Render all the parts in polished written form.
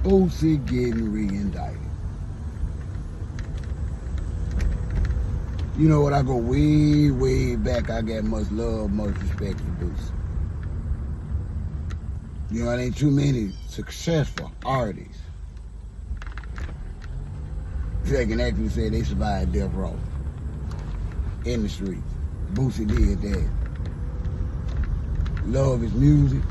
Boosie getting re-indicted. You know what? I go way, way back. I got much love, much respect for Boosie. You know, it ain't too many successful artists that can actually say they survived death row in the streets. Boosie did that. Love his music.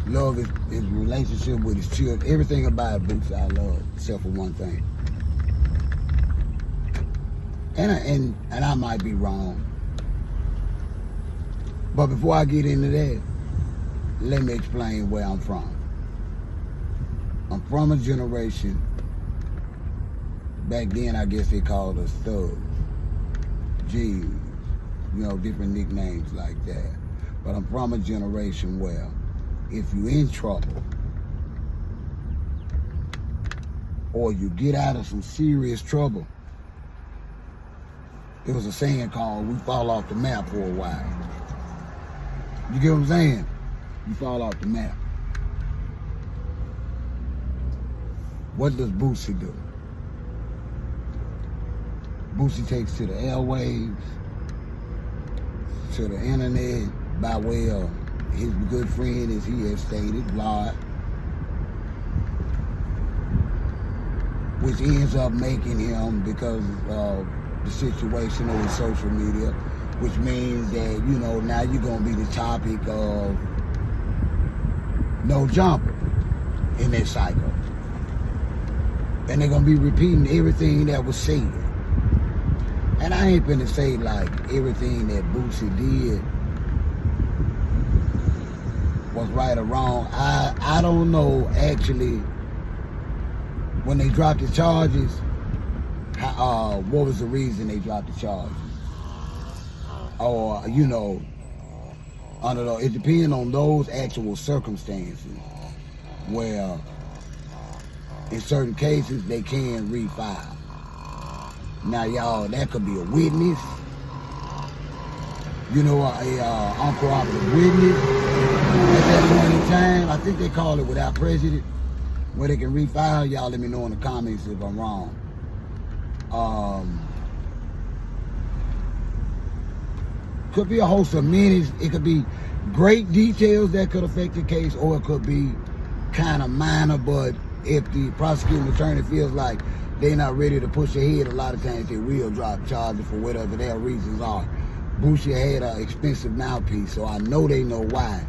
Love his relationship with his children. Everything about Boosie I love, except for one thing. And I might be wrong. But before I get into that, let me explain where I'm from. I'm from a generation, back then I guess they called us thugs, G's, you know, different nicknames like that. But I'm from a generation where if you in trouble or you get out of some serious trouble, there was a saying called, we fall off the map for a while. You get what I'm saying? You fall off the map. What does Boosie do? Boosie takes to the airwaves, to the internet, by way of his good friend, as he has stated, Vlad, which ends up making him, because of the situation on social media, which means that, you know, now you're going to be the topic of no jumper in that cycle. And they're going to be repeating everything that was said. And I ain't finna say like everything that Boosie did was right or wrong. I don't know actually when they dropped the charges, what was the reason they dropped the charges? Or, you know, it depends on those actual circumstances where in certain cases they can refile. Now y'all, that could be a witness, you know, a uncooperative witness at that point in time. I think they call it without prejudice, where they can refile. Y'all let me know in the comments if I'm wrong. Could be a host of minutes. It could be great details that could affect the case, or it could be kind of minor, but if the prosecuting attorney feels like they're not ready to push ahead, a lot of times they will drop charges for whatever their reasons are. Boosie had an expensive mouthpiece, so I know they know why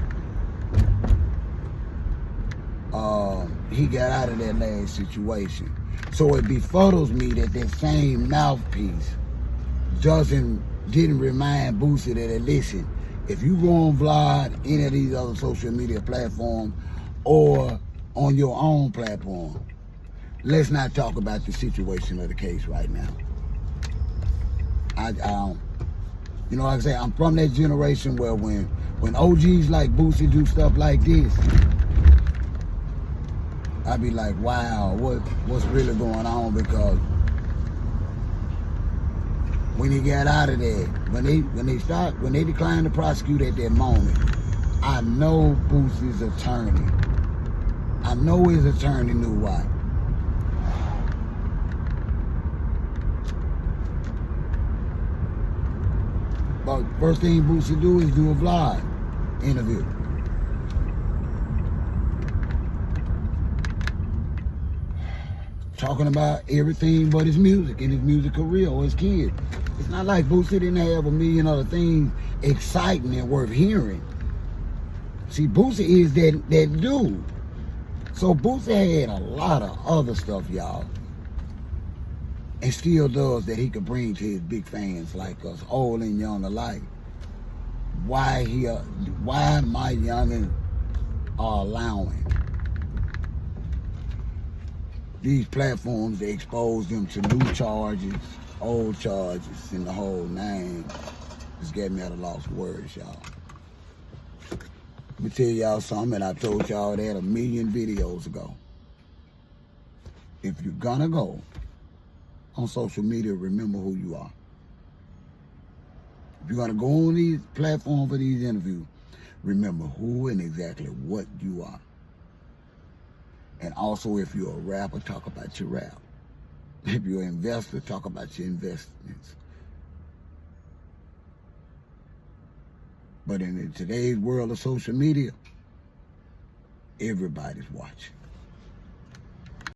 he got out of that last situation. So it befuddles me that that same mouthpiece didn't remind Boosie that, listen, if you go on Vlad, any of these other social media platforms, or on your own platform, let's not talk about the situation of the case right now. You know, like I say, I'm from that generation where when OGs like Boosie do stuff like this, I be like, wow, what's really going on? Because when he got out of there, when they declined to prosecute at that moment, I know Boosie's attorney. I know his attorney knew why. But first thing Boosie do is do a Vlad interview. Talking about everything but his music and his music career or his kids. It's not like Boosie didn't have a million other things exciting and worth hearing. See, Boosie is that dude. So Boosie had a lot of other stuff, y'all. And still does, that he could bring to his big fans like us, old and young alike. Why my youngins are allowing these platforms to expose them to new charges, old charges, and the whole nine. Just got me at a lost for words, y'all. Let me tell y'all something, and I told y'all that a million videos ago. If you're gonna go on social media, remember who you are. If you're gonna go on these platforms for these interviews, remember who and exactly what you are. And also, if you're a rapper, talk about your rap. If you're an investor, talk about your investments. But in today's world of social media, everybody's watching.